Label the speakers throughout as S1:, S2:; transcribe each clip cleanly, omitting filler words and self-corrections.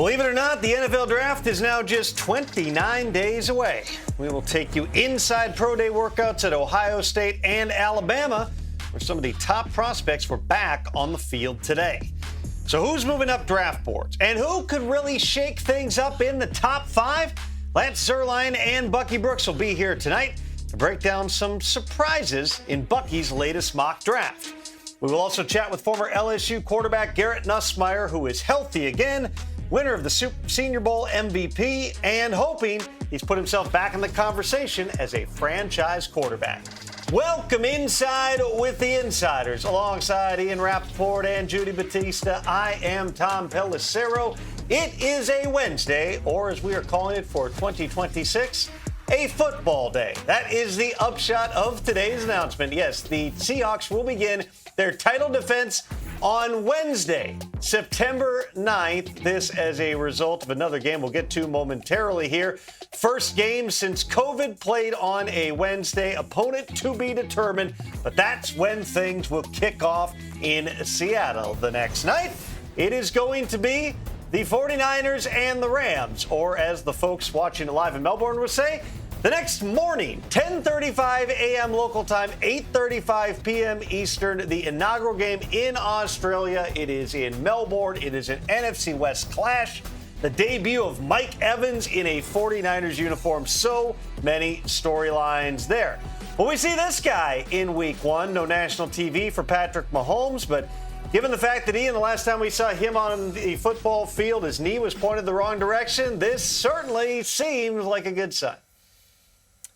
S1: Believe it or not, the NFL Draft is now just 29 days away. We will take you inside Pro Day workouts at Ohio State and Alabama, where some of the top prospects were back on the field today. So who's moving up draft boards? And who could really shake things up in the top 5? Lance Zierlein and Bucky Brooks will be here tonight to break down some surprises in Bucky's latest mock draft. We will also chat with former LSU quarterback Garrett Nussmeier, who is healthy again, winner of the Senior Bowl MVP, and hoping he's put himself back in the conversation as a franchise quarterback. Welcome inside with the Insiders. Alongside Ian Rappaport and Judy Batista, I am Tom Pelissero. It is a Wednesday, or as we are calling it for 2026, a football day. That is the upshot of today's announcement. Yes, the Seahawks will begin their title defense on Wednesday, September 9th. This as a result of another game we'll get to momentarily here. First game since COVID played on a Wednesday. Opponent to be determined, but that's when things will kick off in Seattle. The next night, it is going to be the 49ers and the Rams, or as the folks watching it live in Melbourne would say, the next morning, 10:35 a.m. local time, 8:35 p.m. Eastern, the inaugural game in Australia. It is in Melbourne. It is an NFC West clash. The debut of Mike Evans in a 49ers uniform. So many storylines there. Well, we see this guy in week one. No national TV for Patrick Mahomes, but given the fact that Ian, the last time we saw him on the football field, his knee was pointed the wrong direction, this certainly seems like a good sign.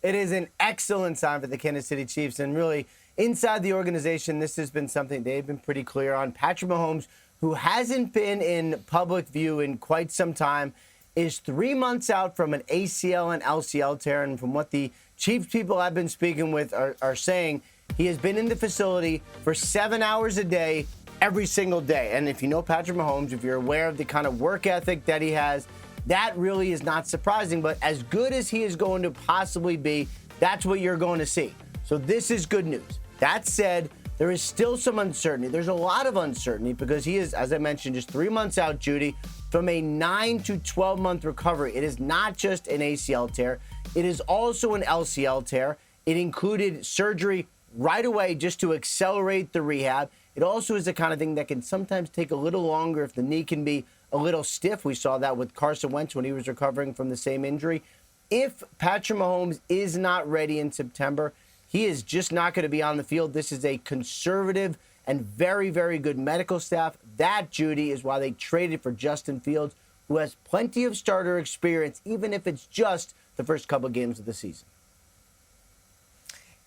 S2: It is an excellent sign for the Kansas City Chiefs, and really inside the organization, this has been something they've been pretty clear on. Patrick Mahomes, who hasn't been in public view in quite some time, is 3 months out from an ACL and LCL tear, and from what the Chiefs people I've been speaking with are saying, he has been in the facility for 7 hours a day, every single day. And if you know Patrick Mahomes, if you're aware of the kind of work ethic that he has, that really is not surprising. But as good as he is going to possibly be, that's what you're going to see. So this is good news. That said, there is still some uncertainty. There's a lot of uncertainty because he is, as I mentioned, just 3 months out, Judy, from a 9 to 12-month recovery. It is not just an ACL tear. It is also an LCL tear. It included surgery right away just to accelerate the rehab. It also is the kind of thing that can sometimes take a little longer if the knee can be a little stiff. We saw that with Carson Wentz when he was recovering from the same injury. If Patrick Mahomes is not ready in September, he is just not going to be on the field. This is a conservative and very, very good medical staff. That, Judy, is why they traded for Justin Fields, who has plenty of starter experience, even if it's just the first couple of games of the season.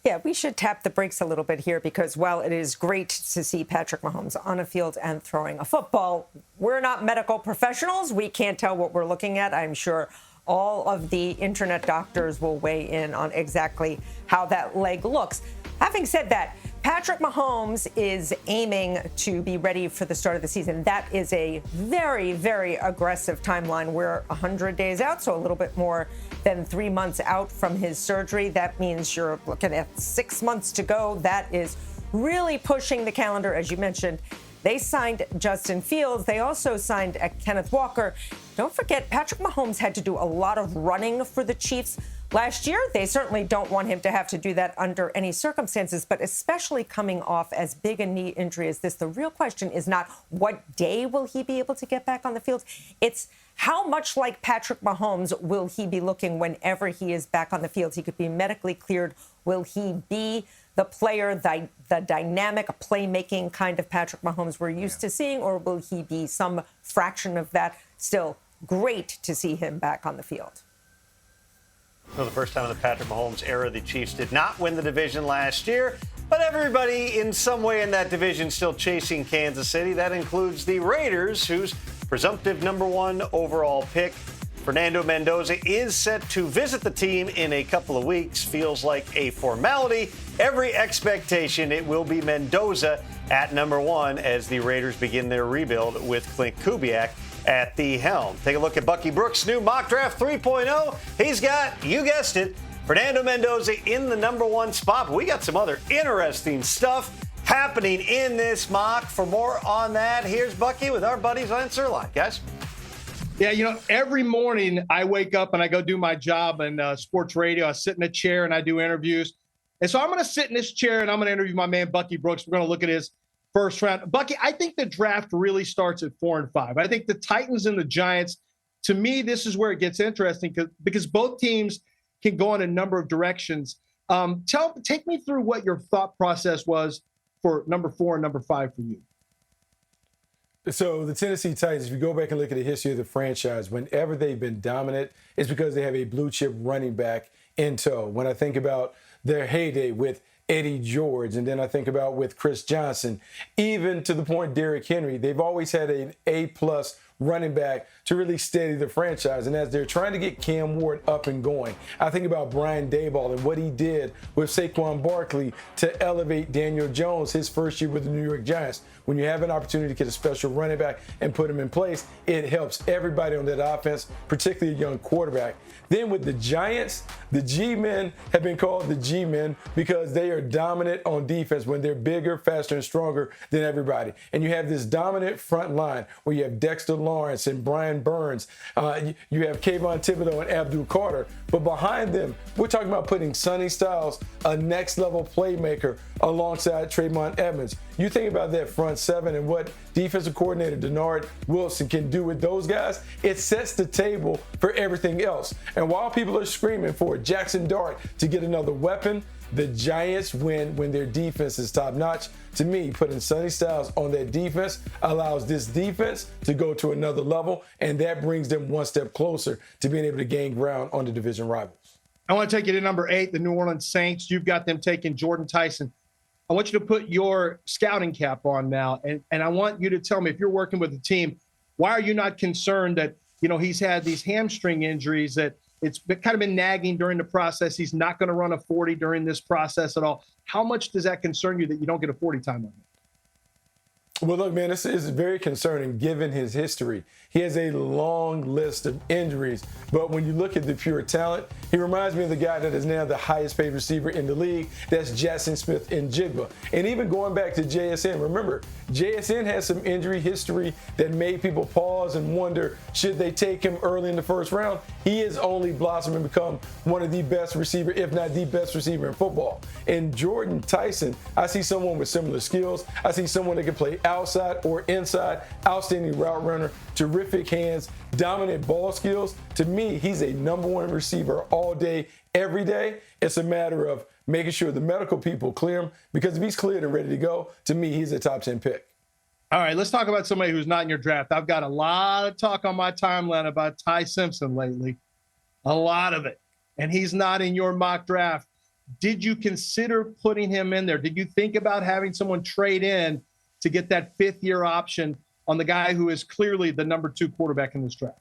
S3: Yeah, we should tap the brakes a little bit here because while it is great to see Patrick Mahomes on a field and throwing a football, we're not medical professionals. We can't tell what we're looking at. I'm sure all of the internet doctors will weigh in on exactly how that leg looks. Having said that, Patrick Mahomes is aiming to be ready for the start of the season. That is a very, very aggressive timeline. We're 100 days out, so a little bit more than 3 months out from his surgery. That means you're looking at 6 months to go. That is really pushing the calendar, as you mentioned. They signed Justin Fields. They also signed Kenneth Walker. Don't forget, Patrick Mahomes had to do a lot of running for the Chiefs last year. They certainly don't want him to have to do that under any circumstances, but especially coming off as big a knee injury as this. The real question is not what day will he be able to get back on the field. It's how much like Patrick Mahomes will he be looking whenever he is back on the field. He could be medically cleared. Will he be the player, the dynamic, playmaking kind of Patrick Mahomes we're used to seeing, or will he be some fraction of that? Still great to see him back on the field.
S1: For the first time in the Patrick Mahomes era, the Chiefs did not win the division last year, but everybody in some way in that division still chasing Kansas City. That includes the Raiders, whose presumptive number 1 overall pick, Fernando Mendoza, is set to visit the team in a couple of weeks. Feels like a formality. Every expectation it will be Mendoza at number 1 as the Raiders begin their rebuild with Clint Kubiak at the helm. Take a look at Bucky Brooks' new mock draft 3.0. He's got, you guessed it, Fernando Mendoza in the number 1 spot. But we got some other interesting stuff happening in this mock. For more on that, here's Bucky with our buddies Lance Zierlein. Guys.
S4: Yeah, every morning I wake up and I go do my job in sports radio. I sit in a chair and I do interviews. And so I'm going to sit in this chair and I'm going to interview my man, Bucky Brooks. We're going to look at his first round. Bucky, I think the draft really starts at 4 and 5. I think the Titans and the Giants, to me, this is where it gets interesting because both teams can go in a number of directions. Take me through what your thought process was for number 4 and number 5 for you.
S5: So the Tennessee Titans, if you go back and look at the history of the franchise, whenever they've been dominant, it's because they have a blue chip running back in tow. When I think about their heyday with Eddie George, and then I think about with Chris Johnson, even to the point Derrick Henry, they've always had an A-plus running back to really steady the franchise. And as they're trying to get Cam Ward up and going, I think about Brian Daboll and what he did with Saquon Barkley to elevate Daniel Jones his first year with the New York Giants. When you have an opportunity to get a special running back and put him in place, it helps everybody on that offense, particularly a young quarterback. Then with the Giants, the G-men have been called the G-men because they are dominant on defense when they're bigger, faster, and stronger than everybody. And you have this dominant front line where you have Dexter Lawrence and Brian Burns. You have Kayvon Thibodeau and Abdul Carter. But behind them, we're talking about putting Sonny Styles, a next-level playmaker, alongside Trayvon Edmonds. You think about that front seven and what defensive coordinator Denard Wilson can do with those guys, it sets the table for everything else. And while people are screaming for Jackson Dart to get another weapon, the Giants win when their defense is top-notch. To me, putting Sonny Styles on that defense allows this defense to go to another level, and that brings them one step closer to being able to gain ground on the division rivals.
S4: I want to take you to number 8, the New Orleans Saints. You've got them taking Jordan Tyson. I want you to put your scouting cap on now, and I want you to tell me, if you're working with the team, why are you not concerned that, he's had these hamstring injuries, that it's kind of been nagging during the process. He's not going to run a 40 during this process at all. How much does that concern you that you don't get a 40 time on him?
S5: Well, look, man, this is very concerning given his history. He has a long list of injuries, but when you look at the pure talent, he reminds me of the guy that is now the highest paid receiver in the league. That's Jackson Smith in Jigba. And even going back to JSN, remember, JSN has some injury history that made people pause and wonder, should they take him early in the first round? He has only blossomed and become one of the best receiver, if not the best receiver in football. And Jordan Tyson, I see someone with similar skills. I see someone that can play outside or inside, outstanding route runner, terrific hands, dominant ball skills. To me, he's a number 1 receiver all day, every day. It's a matter of making sure the medical people clear him, because if he's cleared and ready to go, to me, he's a top 10 pick.
S4: All right, let's talk about somebody who's not in your draft. I've got a lot of talk on my timeline about Ty Simpson lately, a lot of it, and he's not in your mock draft. Did you consider putting him in there? Did you think about having someone trade in to get that 5th-year option on the guy who is clearly the number 2 quarterback in this draft?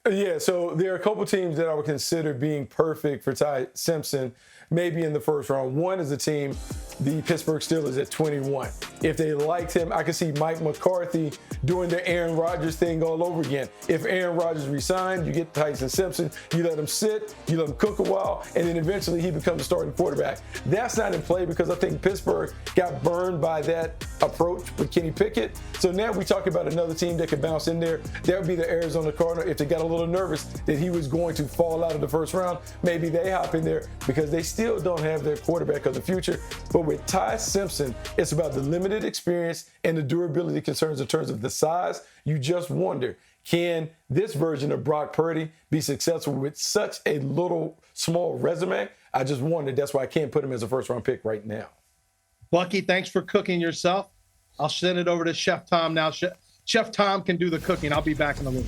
S5: Yeah, so there are a couple teams that I would consider being perfect for Ty Simpson, maybe in the first round. One is a team, the Pittsburgh Steelers at 21. If they liked him, I could see Mike McCarthy doing the Aaron Rodgers thing all over again. If Aaron Rodgers resigned, you get Tyson Simpson, you let him sit, you let him cook a while, and then eventually he becomes a starting quarterback. That's not in play because I think Pittsburgh got burned by that approach with Kenny Pickett. So now we talk about another team that could bounce in there. That would be the Arizona Cardinals. If they got a little nervous that he was going to fall out of the first round, maybe they hop in there because they still don't have their quarterback of the future. But with Ty Simpson, it's about the limited experience and the durability concerns in terms of the size. You just wonder, can this version of Brock Purdy be successful with such a little small resume? I just wonder. That's why I can't put him as a first-round pick right now.
S4: Bucky, thanks for cooking yourself. I'll send it over to Chef Tom now. Chef Tom can do the cooking. I'll be back in a little.